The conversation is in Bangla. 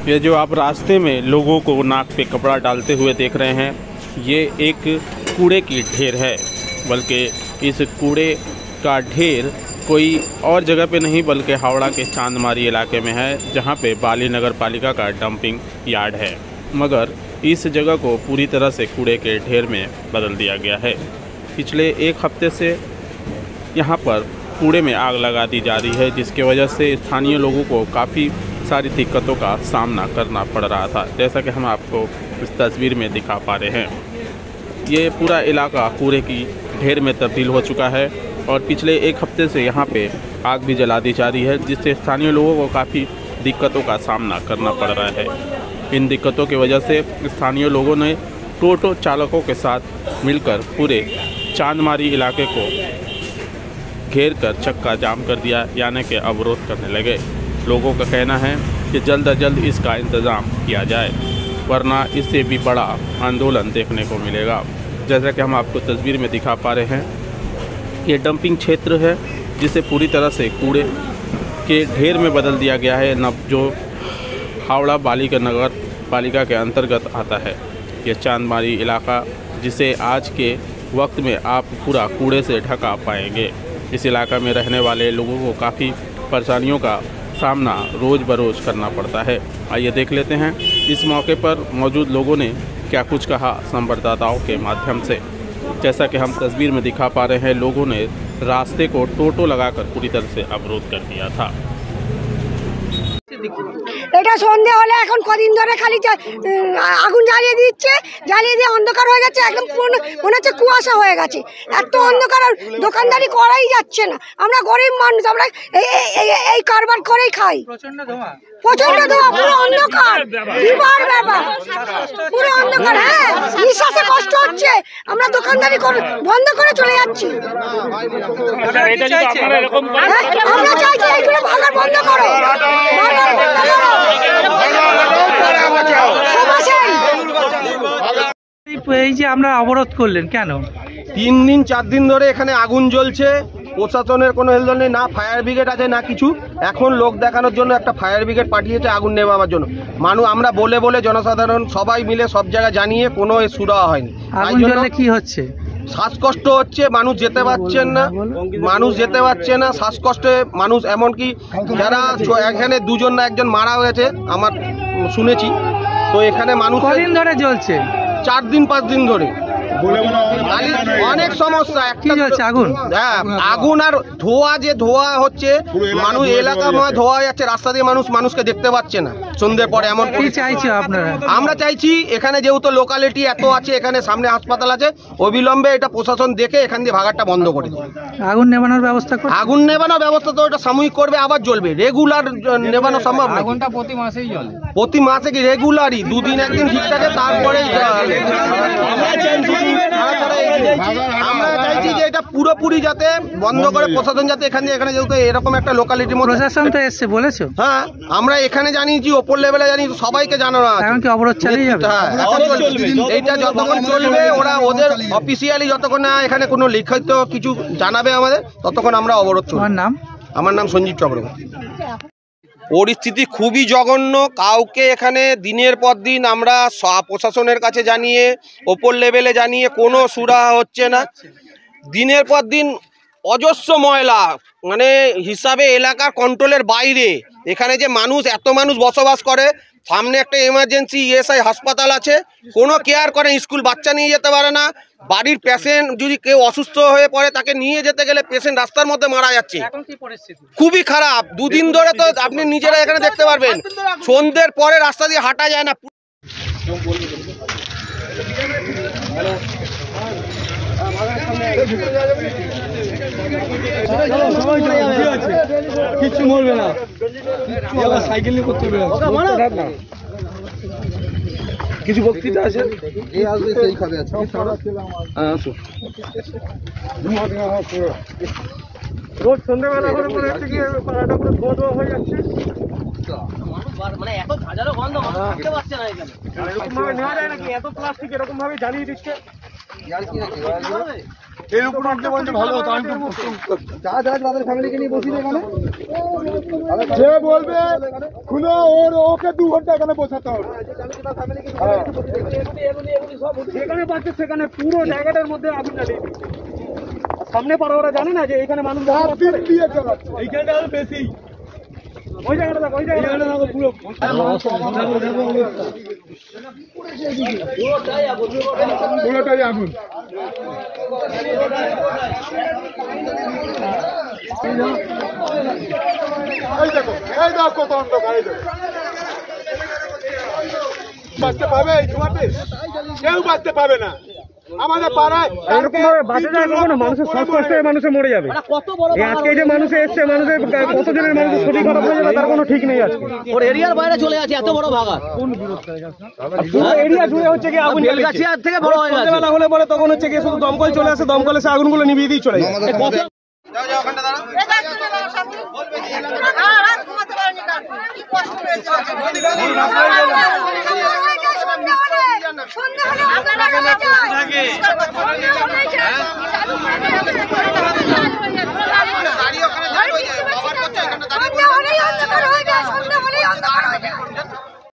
ये जो आप रास्ते में लोगों को नाक पे कपड़ा डालते हुए देख रहे हैं, ये एक कूड़े की ढेर है। बल्कि इस कूड़े का ढेर कोई और जगह पे नहीं बल्कि हावड़ा के चांदमारी इलाके में है, जहाँ पे बाली नगर पालिका का डंपिंग यार्ड है। मगर इस जगह को पूरी तरह से कूड़े के ढेर में बदल दिया गया है। पिछले एक हफ्ते से यहाँ पर कूड़े में आग लगा दी जा रही है, जिसके वजह से स्थानीय लोगों को काफ़ी सारी दिक्कतों का सामना करना पड़ रहा था। जैसा कि हम आपको इस तस्वीर में दिखा पा रहे हैं, ये पूरा इलाका कूड़े की ढेर में तब्दील हो चुका है और पिछले एक हफ्ते से यहाँ पे आग भी जला दी जा रही है, जिससे स्थानीय लोगों को काफ़ी दिक्कतों का सामना करना पड़ रहा है। इन दिक्कतों की वजह से स्थानीय लोगों ने टोटो चालकों के साथ मिलकर पूरे चांदमारी इलाके को घेर कर चक्का जाम कर दिया, यानी कि अवरोध करने लगे। लोगों का कहना है कि जल्द अज जल्द इसका इंतज़ाम किया जाए, वरना इससे भी बड़ा आंदोलन देखने को मिलेगा। जैसा कि हम आपको तस्वीर में दिखा पा रहे हैं, ये डंपिंग क्षेत्र है जिसे पूरी तरह से कूड़े के ढेर में बदल दिया गया है, जो हावड़ा बालिका नगर पालिका के अंतर्गत आता है। ये चांदमारी इलाका, जिसे आज के वक्त में आप पूरा कूड़े से ढका पाएंगे। इस इलाका में रहने वाले लोगों को काफ़ी परेशानियों का सामना रोज़ बरोज़ करना पड़ता है। आइए देख लेते हैं इस मौके पर मौजूद लोगों ने क्या कुछ कहा संवाददाताओं के माध्यम से। जैसा कि हम तस्वीर में दिखा पा रहे हैं, लोगों ने रास्ते को टोटो लगाकर पूरी तरह से अवरोध कर दिया था। এটা সন্ধে হলে এখন কদিন ধরে খালি আগুন জ্বালিয়ে দিচ্ছে, জ্বালিয়ে দিয়ে অন্ধকার হয়ে যাচ্ছে, একদম মনে হচ্ছে কুয়াশা হয়ে গেছে। এত অন্ধকার, আর দোকানদারি করাই যাচ্ছে না। আমরা গরিব মানুষ, আমরা এই কারবার করেই খাই। প্রচন্ড ধোঁয়া, পুরো অন্ধকার, বিবার ব্যাপার, পুরো অন্ধকার। হ্যাঁ, নিঃশ্বাসে কষ্ট হচ্ছে, আমরা দোকানদারি বন্ধ করে চলে যাচ্ছি। আমরা চাইছি এইগুলো ভাগার বন্ধ করো। এই যে আমরা অবরোধ করলেন কেন? 3 দিন 4 দিন ধরে এখানে আগুন জ্বলছে, প্রশাসনের কোনো হেলদোল নেই, না ফায়ার ব্রিগেড আছে না কিছু। এখন লোক দেখানোর জন্য একটা ফায়ার ব্রিগেড পাঠিয়েছে আগুন নেভানোর জন্য। আমরা বলে বলে জনসাধারণ সবাই মিলে সব জায়গায় জানিয়ে কোনো সুরাহা হয়নি। আগুন জ্বললে কি হচ্ছে? শ্বাসকষ্ট হচ্ছে, মানুষ যেতে পারছে না, শ্বাসকষ্টে মানুষ, এমনকি যারা এখানে 2 জন না 1 জন মারা হয়েছে আমার শুনেছি। তো এখানে মানুষ কদিন ধরে জ্বলছে? 4 দিন 5 দিন ধরে অনেক সমস্যা। আগুন, হ্যাঁ, আগুন আর ধোঁয়া হচ্ছে, মানুষ এলাকাময় ধোঁয়া যাচ্ছে, রাস্তা দিয়ে মানুষকে দেখতে পাচ্ছে না সন্ধ্যের পরে। এমন কি চাইছো আপনারা? আমরা চাইছি এখানে যেহেতু লোকালিটি এত আছে, এখানে সামনে হাসপাতাল আছে, অবিলম্বে এটা প্রশাসন দেখে এখান দিয়ে ভাগারটা বন্ধ করে দেয়। আগুন নেভানোর ব্যবস্থা করবে? আগুন নেভানোর ব্যবস্থা তো এটা সাময়িক করবে, আবার জ্বলবে। রেগুলার নেভানো সম্ভব না। আগুনটা প্রতি মাসেই জ্বলে? প্রতি মাসে কি রেগুলারই 2 দিন 1 দিন ঠিক থাকে, তারপরে আমরা চাইছি যে এটা পুরোপুরি যাতে বন্ধ করে প্রশাসন, যাতে এখানে যেহেতু এরকম একটা লোকালিটির মধ্যে। প্রশাসন তো এসছে বলেছো? হ্যাঁ, আমরা এখানে জানিয়েছি, ওপর লেভেলে জানিয়েছি, সবাইকে জানানো আছে। এখন কি অবরোধ চালিয়ে যাবে? হ্যাঁ, এইটা যতক্ষণ চলবে, ওদের অফিসিয়ালি যতক্ষণ না এখানে কোনো লিখিত কিছু জানাবে আমাদের, ততক্ষণ আমরা অবরোধ চলবে। আমার নাম সঞ্জীব চক্রবর্তী। পরিস্থিতি খুবই জঘন্য। কাউকে এখানে দিনের পর দিন আমরা প্রশাসনের কাছে জানিয়ে, ওপর লেভেলে জানিয়ে, কোনো সুরাহা হচ্ছে না। দিনের পর দিন অজস্র ময়লা, মানে হিসাবে এলাকার কন্ট্রোলের বাইরে। এখানে যে এত মানুষ বসবাস করে, সামনে একটা এমার্জেন্সি ইএসআই হাসপাতাল আছে, কোনো কেয়ার করে, স্কুল বাচ্চা নিয়ে যেতে পারে না। বাড়ির পেশেন্ট যদি কেউ অসুস্থ হয়ে পড়ে, তাকে নিয়ে যেতে গেলে পেশেন্ট রাস্তার মধ্যে মারা যাচ্ছে। খুবই খারাপ। 2 দিন ধরে তো আপনি নিজেরা এখানে দেখতে পারবেন, সন্ধ্যের পরে রাস্তা দিয়ে হাঁটা যায় না। কিছু মরবে না, সাইকেল নিয়ে করতে হবে। কিছু বক্তৃতা আছে, এই আসবে সেই খাবে আছে। রোজ সন্ধ্যাবেলা করে মনে হচ্ছে কি পাড়াটা পুরো ধোয়া হয়ে যাচ্ছে। মানে এত হাজারো গন্ধ, থাকতে পারছে না এখানে। এরকম ভাবে নেওয়া যায় নাকি? এত প্লাস্টিক এরকম ভাবে জ্বালিয়ে দিচ্ছে। এর উপর উঠলে বলছে ভালো হতো। আমি যা যা তাদের ফ্যামিলিকে নিয়ে বসি এখানে, যে বলবে খুলো ওকে 2 ঘন্টা এখানে বসাতে হবে। যেখানে পাচ্ছে সেখানে পুরো জায়গাটার মধ্যে আগুন জ্বালিয়ে সামনে পাড়া, ওরা জানে না যে এখানে মানুষ দিয়ে চালাচ্ছে এইখানটা আরো বেশি। ওই জায়গাটা দেখো, ওই জায়গাটা দেখো পুরো পুরোটাই আগুন। এই দেখো কত অন্ধকার। এই দেখো বাঁচতে পাবে এই ধোঁয়াতে? কেউ বাঁচতে পাবে না। আমাদের পাড়ায় এরকম ভাবে বাঁচা যায় কখনো? মানুষের শ্বাসকষ্টে মানুষে মরে যাবে। আজকে যে মানুষে এসছে, মানুষের কতজনের মানুষের ক্ষতি খারাপ হয়ে যাবে তার কোনো ঠিক নেই। আজকে ওর এরিয়ার বাইরে চলে আছে, এত বড় ভাগা পুরো এরিয়া জুড়ে হচ্ছে কি আগুন জ্বালিয়েছে। থেকে বড় হয়ে গেছে। সন্ধ্যেবেলা হলে পরে তখন হচ্ছে কি শুধু দমকল চলে আসে, দমকল এসে আগুনগুলো নিভিয়ে দিয়ে চলে যায়। সন্ধ্যা হলে